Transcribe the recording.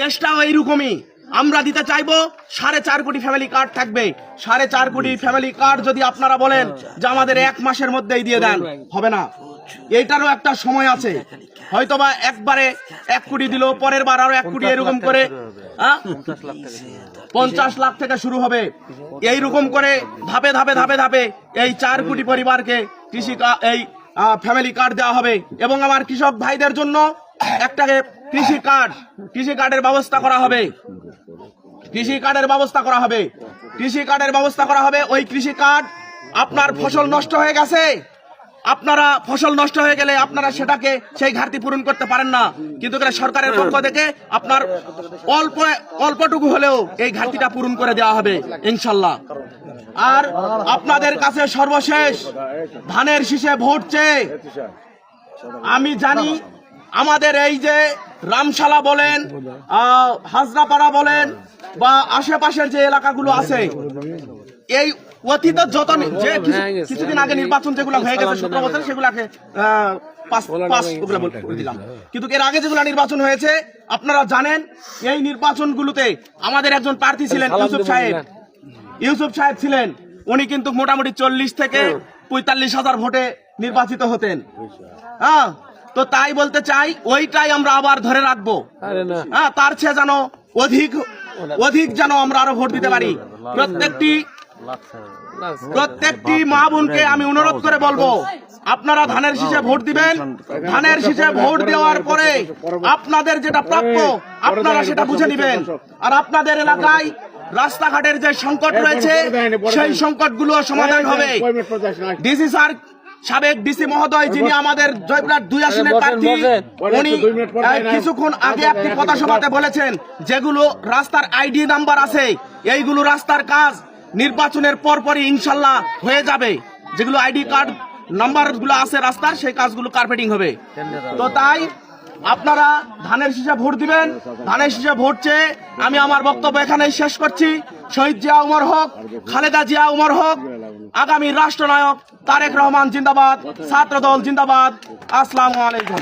দেশটাও এইরকমই। আমরা দিতে চাইবো 4.5 কোটি ফ্যামিলি কার্ড থাকবে। 4.5 কোটি ফ্যামিলি কার্ড যদি আপনারা বলেন যে আমাদের 1 মাসের মধ্যেই দিয়ে দেন, হবে না। এইটারও একটা সময় আছে। হয়তোবা একবারে 1 কোটি দিল, পরের বার আরো 1 কোটি, এরকম করে 50 লাখ থেকে শুরু হবে। এইরকম করে ধাপে ধাপে ধাপে ধাপে এই 4 কোটি পরিবারকে এই ফ্যামিলি কার্ড দেওয়া হবে। এবং আমার কৃষক ভাইদের জন্য একটা কৃষি কার্ডের ব্যবস্থা করা হবে। কৃষি কার্ডের ব্যবস্থা করা হবে। কৃষি কার্ডের ব্যবস্থা করা হবে। ওই কৃষি কার্ড, আপনার ফসল নষ্ট হয়ে গেছে, আপনারা ফসল নষ্ট হয়ে গেলে আপনারা সেটাকে সেই ঘাটতি পূরণ করতে পারেন না, কিন্তু সরকারের পক্ষ থেকে আপনার অল্পটুকু হলেও এই ঘাটতিটা পূরণ করে দেওয়া হবে ইনশাল্লাহ। আর আপনাদের কাছে সর্বশেষ ধানের শীষে ভোট চেয়ে, আমি জানি আমাদের এই যে রামশালা বলেন, হাজরাপাড়া বলেন বা আশেপাশের যে এলাকাগুলো আছে, এই অতীত যত যে কিছুদিন আগে নির্বাচন যেগুলো হয়ে গেছে 17 বছর, সেগুলাকে দিলাম। কিন্তু এর আগে যেগুলো নির্বাচন হয়েছে আপনারা জানেন, এই নির্বাচনগুলোতে আমাদের একজন প্রার্থী ছিলেন ইউসুফ সাহেব ছিলেন। উনি কিন্তু মোটামুটি 40 থেকে 45 হাজার ভোটে নির্বাচিত হতেন। হ্যাঁ, তো তাই বলতে চাই, ওইটাই আমরা আবার ধরে রাখবো। হ্যাঁ, তার চেয়ে যেন অধিক যেন আমরা আরো ভোট দিতে পারি। প্রত্যেকটি মা বোনকে আমি অনুরোধ করে বলবো, আপনারা ধানের শীষে ভোট দিবেন। ধানের শীষে ভোট দেওয়ার পরে আপনাদের যেটা প্রাপ্য আপনারা সেটা বুঝে নিবেন। আর আপনাদের এলাকায় রাস্তাঘাটের যে সংকট রয়েছে, সেই সংকটগুলো সমাধান হবে। ডিসি স্যার, সাবেক ডিসি মহোদয়, যিনি আমাদের জয়পুরহাট 2 আসনের প্রার্থী, উনি কিছুক্ষণ আগে একটি কথা সভাতে বলেছেন, যেগুলো রাস্তার আইডি নাম্বার আছে, এইগুলো রাস্তার কাজ নির্বাচনের পরপরই ইনশাল্লাহ হয়ে যাবে। যেগুলো আইডি কার্ড নাম্বার গুলো আছে রাস্তার, সেই কাজগুলো কার্পেটিং হবে। তো তাই আপনারা ধানের শীষে ভোট দিবেন। ধানের শীষে ভোট চেয়ে আমি আমার বক্তব্য এখানেই শেষ করছি। শহীদ জিয়া উমর হক, খালেদা জিয়া উমর হক, আগামী রাষ্ট্রনায়ক তারেক রহমান জিন্দাবাদ, ছাত্রদল জিন্দাবাদ। আসসালামু আলাইকুম।